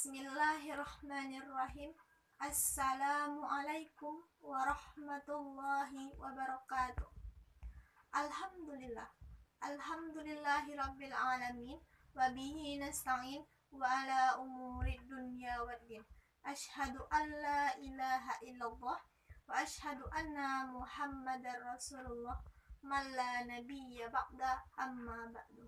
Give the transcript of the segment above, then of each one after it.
Bismillahirrahmanirrahim. Assalamualaikum warahmatullahi wabarakatuh. Alhamdulillah. Alhamdulillahirabbil alamin wa bihi nasta'in wa ala umuri dunya waddin. Asyhadu an la ilaha illallah wa asyhadu anna Muhammadar Rasulullah man la nabiyya ba'da amma ba'du.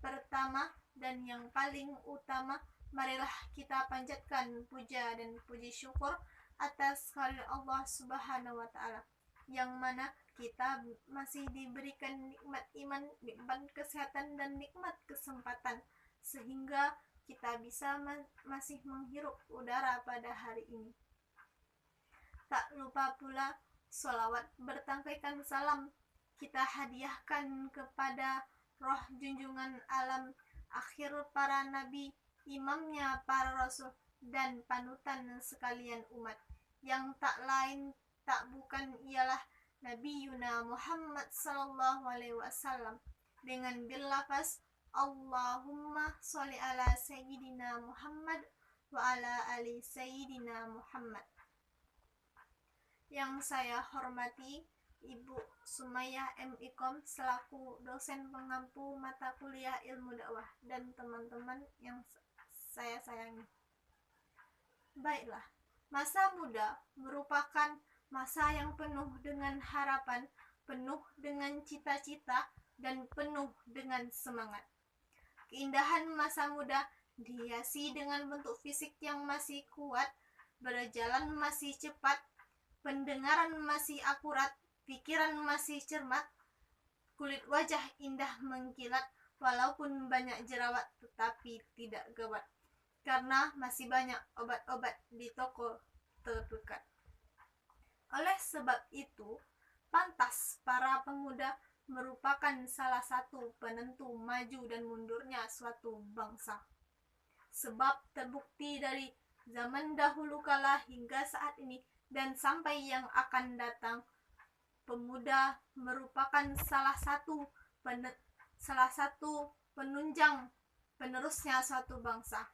Pertama dan yang paling utama, marilah kita panjatkan puja dan puji syukur atas kehadirat Allah Subhanahu wa Ta'ala, yang mana kita masih diberikan nikmat iman, nikmat kesehatan, dan nikmat kesempatan, sehingga kita bisa masih menghirup udara pada hari ini. Tak lupa pula sholawat bertangkaikan salam kita hadiahkan kepada roh junjungan alam, akhir para nabi, imamnya para rasul, dan panutan sekalian umat, yang tak lain tak bukan ialah Nabi Yuna Muhammad sallallahu alaihi wasallam, dengan berlafaz Allahumma sholli ala sayyidina Muhammad wa ala ali sayyidina Muhammad. Yang saya hormati Ibu Sumayyah M. Ikom selaku dosen pengampu mata kuliah ilmu dakwah, dan teman-teman yang saya sayangi. Baiklah, masa muda merupakan masa yang penuh dengan harapan, penuh dengan cita-cita, dan penuh dengan semangat. Keindahan masa muda dihiasi dengan bentuk fisik yang masih kuat, berjalan masih cepat, pendengaran masih akurat, pikiran masih cermat, kulit wajah indah mengkilat, walaupun banyak jerawat tetapi tidak gawat, karena masih banyak obat-obat di toko terdekat. Oleh sebab itu, pantas para pemuda merupakan salah satu penentu maju dan mundurnya suatu bangsa. Sebab terbukti dari zaman dahulu kala hingga saat ini dan sampai yang akan datang, pemuda merupakan salah satu penunjang penerusnya suatu bangsa,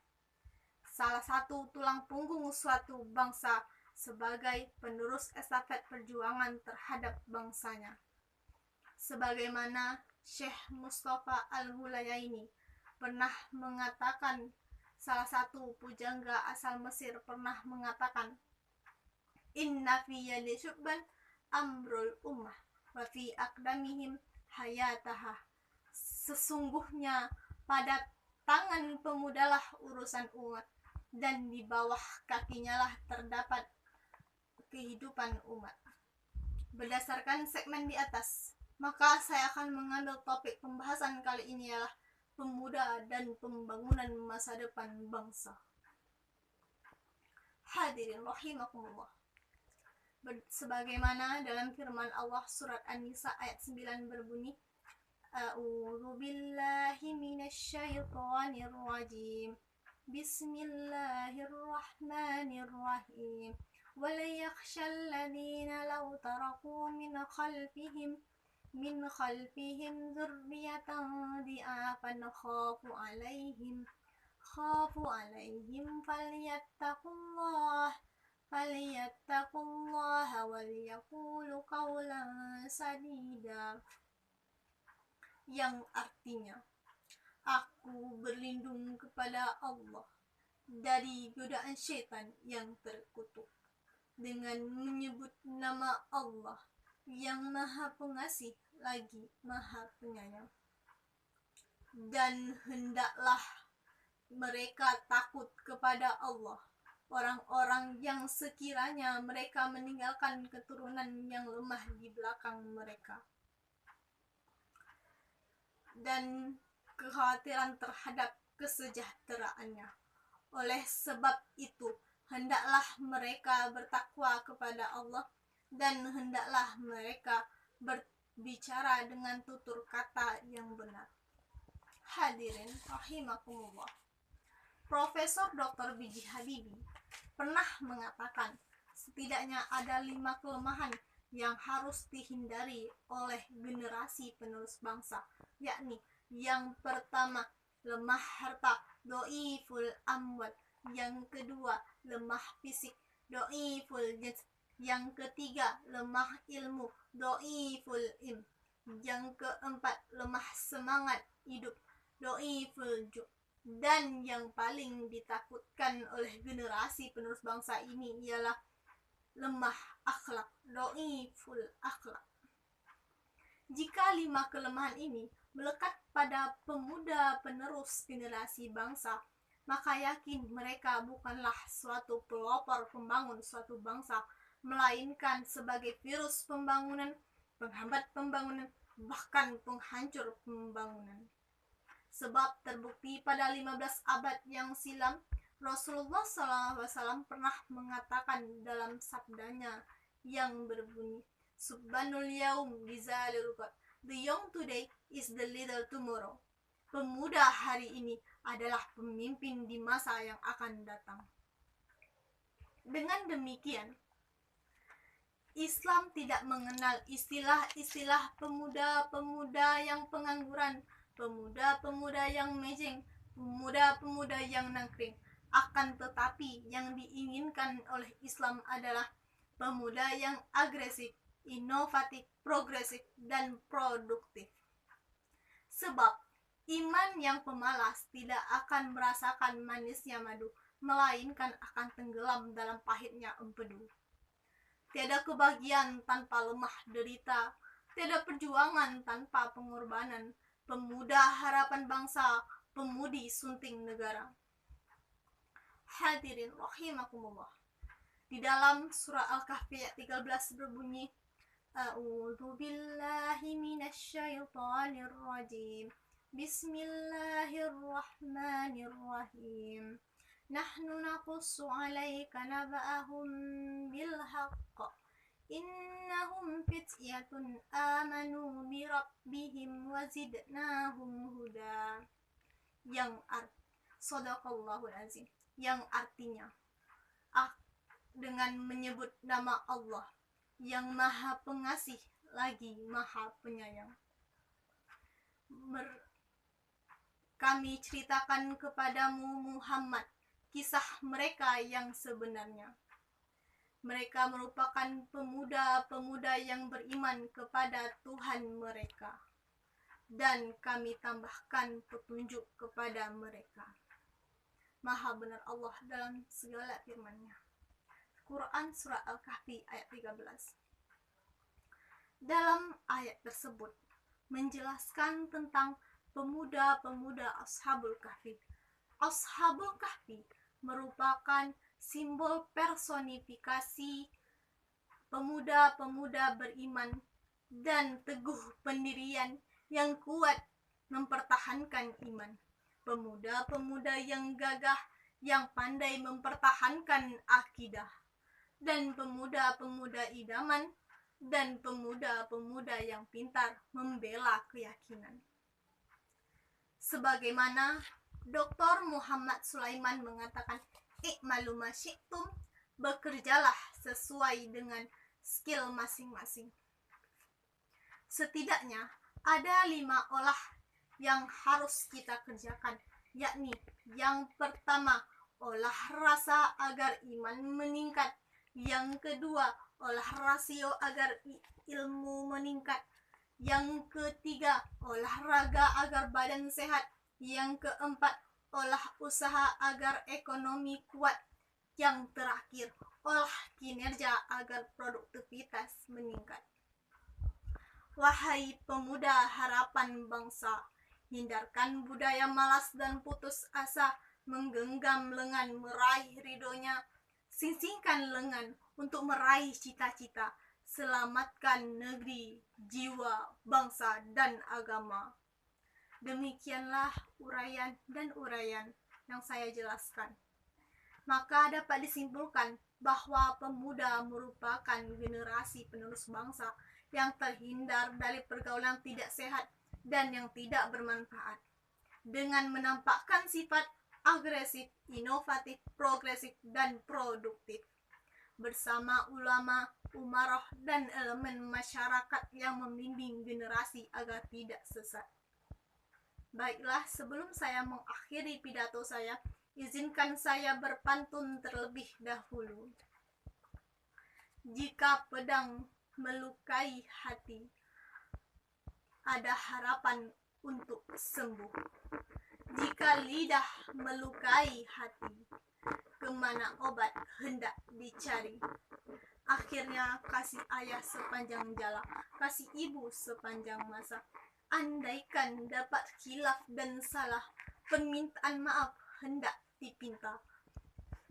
salah satu tulang punggung suatu bangsa sebagai penerus estafet perjuangan terhadap bangsanya. Sebagaimana Syekh Mustafa Al-Hulayaini pernah mengatakan, salah satu pujangga asal Mesir pernah mengatakan, inna fi yadi syubban amrul ummah wa fi aqdamihim hayataha. Sesungguhnya pada tangan pemudalah urusan umat, dan di bawah kakinya lah terdapat kehidupan umat. Berdasarkan segmen di atas, maka saya akan mengambil topik pembahasan kali ini ialah pemuda dan pembangunan masa depan bangsa. Hadirin rahimakumullah. Sebagaimana dalam firman Allah surat An-Nisa ayat 9 berbunyi, A'udzu billahi minasyaitonir rajim. Bismillahirrahmanirrahim. Wa la yakhshal ladzina law taraku min khalfihim dzurriyyatan dhi'afan khafu alaihim falyattaqullaha waliyaqulu qawlan sadida, yang artinya, aku berlindung kepada Allah dari godaan syaitan yang terkutuk, dengan menyebut nama Allah yang Maha Pengasih lagi Maha Penyayang. Dan hendaklah mereka takut kepada Allah, orang-orang yang sekiranya mereka meninggalkan keturunan yang lemah di belakang mereka, dan kekhawatiran terhadap kesejahteraannya. Oleh sebab itu, hendaklah mereka bertakwa kepada Allah, dan hendaklah mereka berbicara dengan tutur kata yang benar. Hadirin rahimakumullah. Profesor Dr. B.J. Habibie pernah mengatakan, setidaknya ada 5 kelemahan yang harus dihindari oleh generasi penerus bangsa, yakni yang pertama, lemah harta, doiful amwal, Yang kedua, lemah fisik, do'iful jins. Yang ketiga, lemah ilmu, do'iful im. Yang keempat, lemah semangat hidup, do'iful ju. Dan yang paling ditakutkan oleh generasi penerus bangsa ini ialah lemah akhlak, do'iful akhlak. Jika 5 kelemahan ini melekat pada pemuda penerus generasi bangsa, maka yakin mereka bukanlah suatu pelopor pembangun suatu bangsa, melainkan sebagai virus pembangunan, penghambat pembangunan, bahkan penghancur pembangunan. Sebab terbukti pada 15 abad yang silam, Rasulullah SAW pernah mengatakan dalam sabdanya yang berbunyi, Subhanul yaum bizalil qad. The young today is the leader tomorrow. Pemuda hari ini adalah pemimpin di masa yang akan datang. Dengan demikian, Islam tidak mengenal istilah-istilah pemuda-pemuda yang pengangguran, pemuda-pemuda yang mejeng, pemuda-pemuda yang nangkring. Akan tetapi yang diinginkan oleh Islam adalah pemuda yang agresif, inovatif, progresif, dan produktif. Sebab iman yang pemalas tidak akan merasakan manisnya madu, melainkan akan tenggelam dalam pahitnya empedu. Tiada kebahagiaan tanpa lemah derita, tiada perjuangan tanpa pengorbanan. Pemuda harapan bangsa, pemudi sunting negara. Hadirin rahimakumullah. Di dalam surah Al-Kahfi ayat 13 berbunyi, A'udzu billahi minasyaitonir rajim. Bismillahirrahmanirrahim. Nahnu naqussu 'alaika naba'ahum bil haqq. Innahum fityatun amanu bi rabbihim wa zidnahum huda. Shadaqallahul azim. Yang artinya, dengan menyebut nama Allah yang Maha Pengasih lagi Maha Penyayang, kami ceritakan kepadamu Muhammad kisah mereka yang sebenarnya. Mereka merupakan pemuda-pemuda yang beriman kepada Tuhan mereka, dan kami tambahkan petunjuk kepada mereka. Maha benar Allah dalam segala firman-Nya. Quran Surah Al-Kahfi ayat 13. Dalam ayat tersebut menjelaskan tentang pemuda-pemuda Ashabul Kahfi. Ashabul Kahfi merupakan simbol personifikasi pemuda-pemuda beriman dan teguh pendirian yang kuat mempertahankan iman. Pemuda-pemuda yang gagah, yang pandai mempertahankan akidah, dan pemuda-pemuda idaman, dan pemuda-pemuda yang pintar membela keyakinan. Sebagaimana Dr. Muhammad Sulaiman mengatakan, I'malu ma syi'tum, bekerjalah sesuai dengan skill masing-masing. Setidaknya ada 5 olah yang harus kita kerjakan, yakni yang pertama, olah rasa agar iman meningkat. Yang kedua, olah rasio agar ilmu meningkat. Yang ketiga, olahraga agar badan sehat. Yang keempat, olah usaha agar ekonomi kuat. Yang terakhir, olah kinerja agar produktivitas meningkat. Wahai pemuda harapan bangsa, hindarkan budaya malas dan putus asa, menggenggam lengan meraih ridhonya. Singkingkan lengan untuk meraih cita-cita. Selamatkan negeri, jiwa, bangsa, dan agama. Demikianlah uraian yang saya jelaskan. Maka dapat disimpulkan bahwa pemuda merupakan generasi penerus bangsa yang terhindar dari pergaulan tidak sehat dan yang tidak bermanfaat. Dengan menampakkan sifat agresif, inovatif, progresif, dan produktif. Bersama ulama, umarah, dan elemen masyarakat yang membimbing generasi agar tidak sesat. Baiklah, sebelum saya mengakhiri pidato saya, Izinkan saya berpantun terlebih dahulu. Jika pedang melukai hati, ada harapan untuk sembuh. Jika lidah melukai hati, kemana obat hendak dicari? Akhirnya kasih ayah sepanjang jalan, kasih ibu sepanjang masa. Andaikan dapat khilaf dan salah, permintaan maaf hendak dipinta.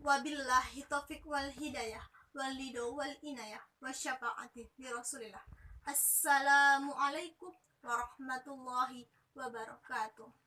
Wabillahi taufiq wal hidayah, wal lido wal inayah, wa syafaati li Rasulillah. Assalamualaikum warahmatullahi wabarakatuh.